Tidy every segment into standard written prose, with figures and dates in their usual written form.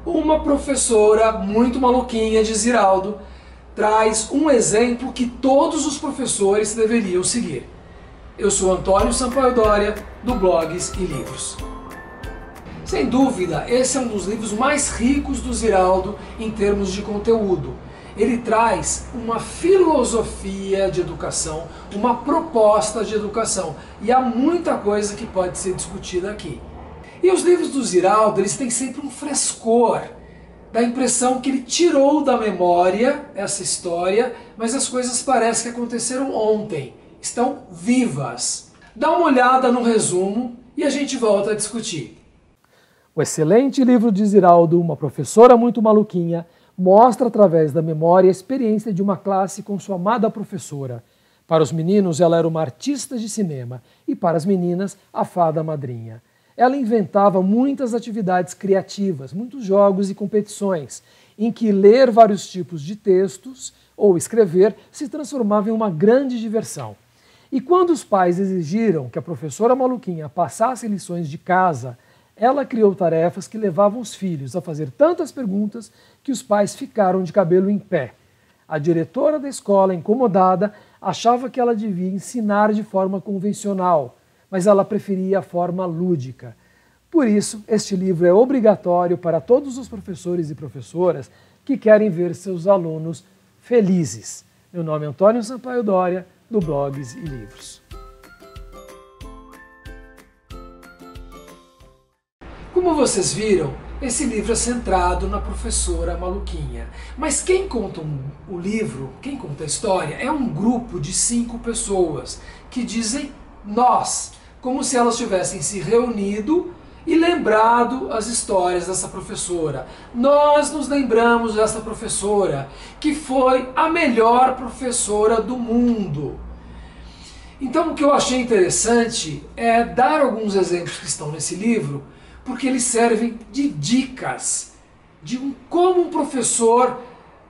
Uma professora muito maluquinha de Ziraldo traz um exemplo que todos os professores deveriam seguir. Eu sou Antônio Sampaio Doria, do Blogs e Livros. Sem dúvida, esse é um dos livros mais ricos do Ziraldo em termos de conteúdo. Ele traz uma filosofia de educação, uma proposta de educação, e há muita coisa que pode ser discutida aqui. E os livros do Ziraldo, eles têm sempre um frescor, dá a impressão que ele tirou da memória essa história, mas as coisas parecem que aconteceram ontem, estão vivas. Dá uma olhada no resumo e a gente volta a discutir. O excelente livro de Ziraldo, Uma Professora Muito Maluquinha, mostra através da memória a experiência de uma classe com sua amada professora. Para os meninos, ela era uma artista de cinema e para as meninas, a fada madrinha. Ela inventava muitas atividades criativas, muitos jogos e competições, em que ler vários tipos de textos ou escrever se transformava em uma grande diversão. E quando os pais exigiram que a professora maluquinha passasse lições de casa, ela criou tarefas que levavam os filhos a fazer tantas perguntas que os pais ficaram de cabelo em pé. A diretora da escola, incomodada, achava que ela devia ensinar de forma convencional, mas ela preferia a forma lúdica. Por isso, este livro é obrigatório para todos os professores e professoras que querem ver seus alunos felizes. Meu nome é Antônio Sampaio Doria, do Blogs e Livros. Como vocês viram, esse livro é centrado na professora maluquinha. Mas quem conta o livro, quem conta a história, é um grupo de 5 pessoas que dizem nós, como se elas tivessem se reunido e lembrado as histórias dessa professora. Nós nos lembramos dessa professora, que foi a melhor professora do mundo. Então o que eu achei interessante é dar alguns exemplos que estão nesse livro, porque eles servem de dicas de como um professor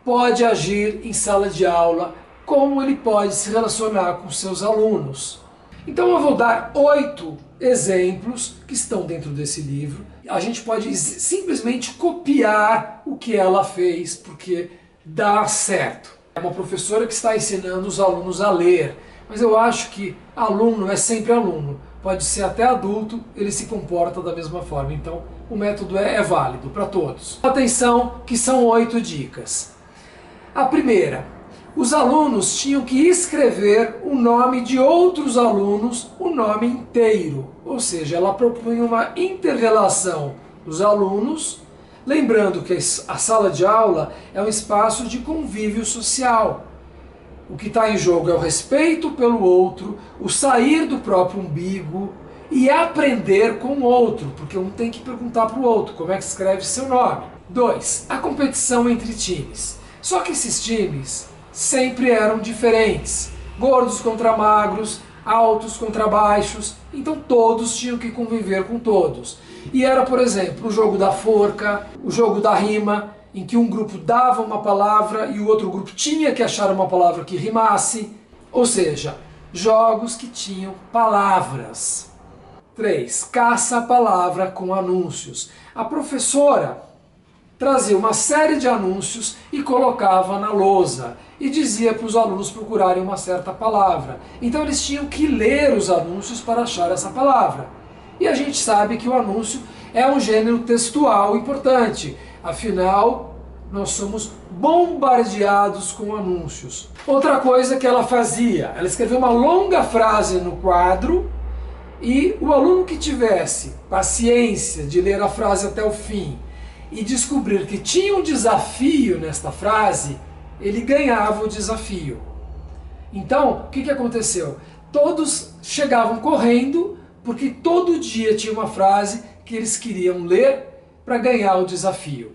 pode agir em sala de aula, como ele pode se relacionar com seus alunos. Então eu vou dar 8 exemplos que estão dentro desse livro. A gente pode simplesmente copiar o que ela fez, porque dá certo. É uma professora que está ensinando os alunos a ler, mas eu acho que aluno é sempre aluno. Pode ser até adulto, ele se comporta da mesma forma. Então, o método é válido para todos. Atenção, que são 8 dicas. A primeira, os alunos tinham que escrever o nome de outros alunos, o nome inteiro. Ou seja, ela propunha uma inter-relação dos alunos, lembrando que a sala de aula é um espaço de convívio social. O que está em jogo é o respeito pelo outro, o sair do próprio umbigo e aprender com o outro, porque um tem que perguntar para o outro como é que escreve seu nome. 2. A competição entre times. Só que esses times sempre eram diferentes. Gordos contra magros, altos contra baixos, então todos tinham que conviver com todos. E era, por exemplo, o jogo da forca, o jogo da rima, em que um grupo dava uma palavra e o outro grupo tinha que achar uma palavra que rimasse, ou seja, jogos que tinham palavras. 3. Caça a palavra com anúncios. A professora trazia uma série de anúncios e colocava na lousa e dizia para os alunos procurarem uma certa palavra. Então eles tinham que ler os anúncios para achar essa palavra. E a gente sabe que o anúncio é um gênero textual importante. Afinal, nós somos bombardeados com anúncios. Outra coisa que ela fazia, ela escreveu uma longa frase no quadro e o aluno que tivesse paciência de ler a frase até o fim e descobrir que tinha um desafio nesta frase, ele ganhava o desafio. Então, o que aconteceu? Todos chegavam correndo porque todo dia tinha uma frase que eles queriam ler para ganhar o desafio.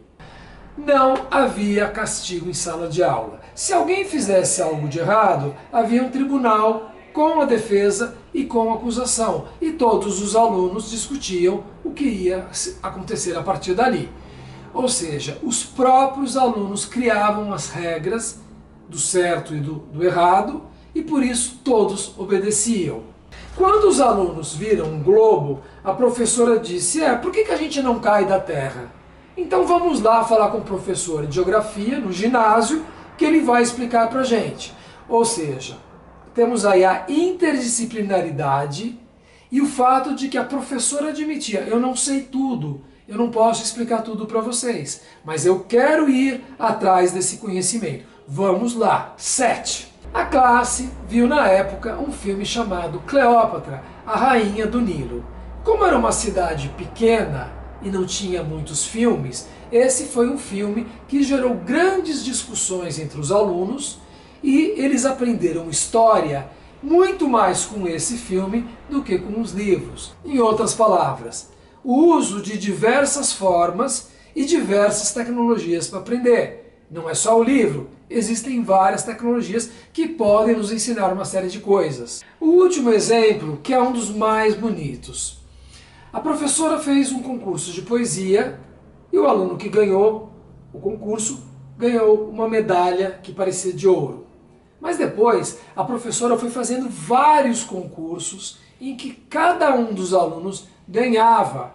Não havia castigo em sala de aula. Se alguém fizesse algo de errado, havia um tribunal com a defesa e com a acusação. E todos os alunos discutiam o que ia acontecer a partir dali. Ou seja, os próprios alunos criavam as regras do certo e do errado, e por isso todos obedeciam. Quando os alunos viram um globo, a professora disse, por que a gente não cai da Terra? Então vamos lá falar com o professor de geografia no ginásio, que ele vai explicar para a gente. Ou seja, temos aí a interdisciplinaridade e o fato de que a professora admitia: eu não sei tudo, eu não posso explicar tudo para vocês, mas eu quero ir atrás desse conhecimento. Vamos lá. 7. A classe viu na época um filme chamado Cleópatra, a Rainha do Nilo. Como era uma cidade pequena e não tinha muitos filmes, esse foi um filme que gerou grandes discussões entre os alunos e eles aprenderam história muito mais com esse filme do que com os livros. Em outras palavras, o uso de diversas formas e diversas tecnologias para aprender. Não é só o livro, existem várias tecnologias que podem nos ensinar uma série de coisas. O último exemplo, que é um dos mais bonitos. A professora fez um concurso de poesia e o aluno que ganhou o concurso ganhou uma medalha que parecia de ouro. Mas depois a professora foi fazendo vários concursos em que cada um dos alunos ganhava.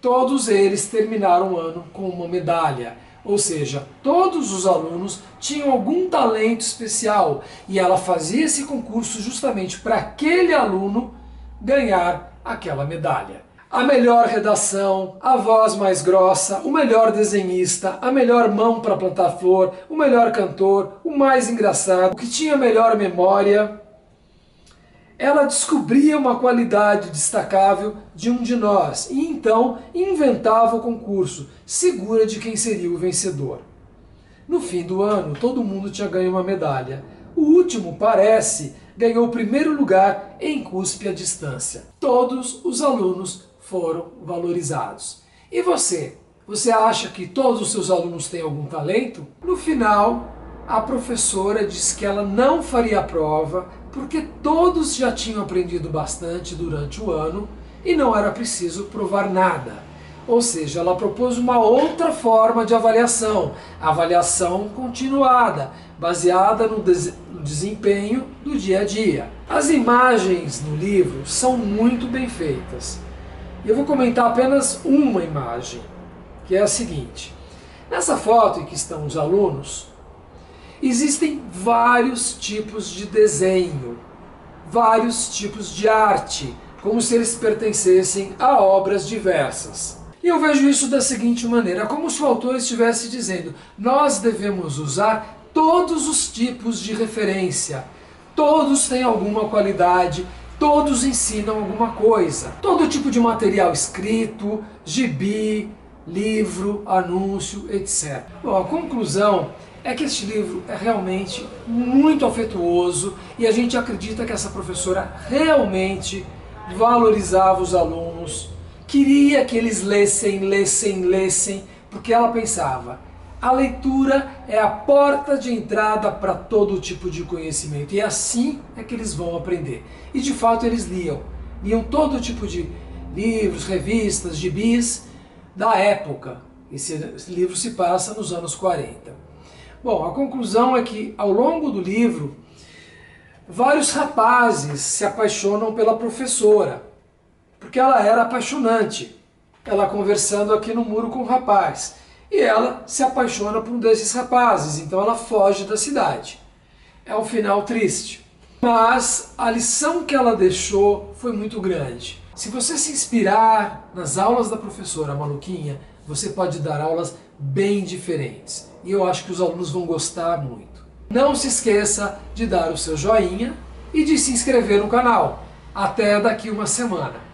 Todos eles terminaram o ano com uma medalha. Ou seja, todos os alunos tinham algum talento especial e ela fazia esse concurso justamente para aquele aluno ganhar aquela medalha. A melhor redação, a voz mais grossa, o melhor desenhista, a melhor mão para plantar flor, o melhor cantor, o mais engraçado, o que tinha a melhor memória. Ela descobria uma qualidade destacável de um de nós e então inventava o concurso, segura de quem seria o vencedor. No fim do ano, todo mundo tinha ganho uma medalha. O último, parece, ganhou o primeiro lugar em cuspe à distância. Todos os alunos foram valorizados. E você? Você acha que todos os seus alunos têm algum talento? No final, a professora disse que ela não faria a prova porque todos já tinham aprendido bastante durante o ano e não era preciso provar nada. Ou seja, ela propôs uma outra forma de avaliação, avaliação continuada, baseada no desempenho do dia a dia. As imagens no livro são muito bem feitas. Eu vou comentar apenas uma imagem, que é a seguinte. Nessa foto em que estão os alunos, existem vários tipos de desenho, vários tipos de arte, como se eles pertencessem a obras diversas. E eu vejo isso da seguinte maneira, como se o autor estivesse dizendo: nós devemos usar todos os tipos de referência, todos têm alguma qualidade, todos ensinam alguma coisa. Todo tipo de material escrito, gibi, livro, anúncio, etc. Bom, a conclusão é que este livro é realmente muito afetuoso e a gente acredita que essa professora realmente valorizava os alunos, queria que eles lessem, porque ela pensava: a leitura é a porta de entrada para todo tipo de conhecimento e assim é que eles vão aprender. E de fato eles liam todo tipo de livros, revistas, gibis da época. Esse livro se passa nos anos 40. Bom, a conclusão é que ao longo do livro, vários rapazes se apaixonam pela professora, porque ela era apaixonante. Ela conversando aqui no muro com o rapaz, e ela se apaixona por um desses rapazes, então ela foge da cidade. É um final triste, mas a lição que ela deixou foi muito grande. Se você se inspirar nas aulas da professora Maluquinha, você pode dar aulas bem diferentes. E eu acho que os alunos vão gostar muito. Não se esqueça de dar o seu joinha e de se inscrever no canal. Até daqui uma semana.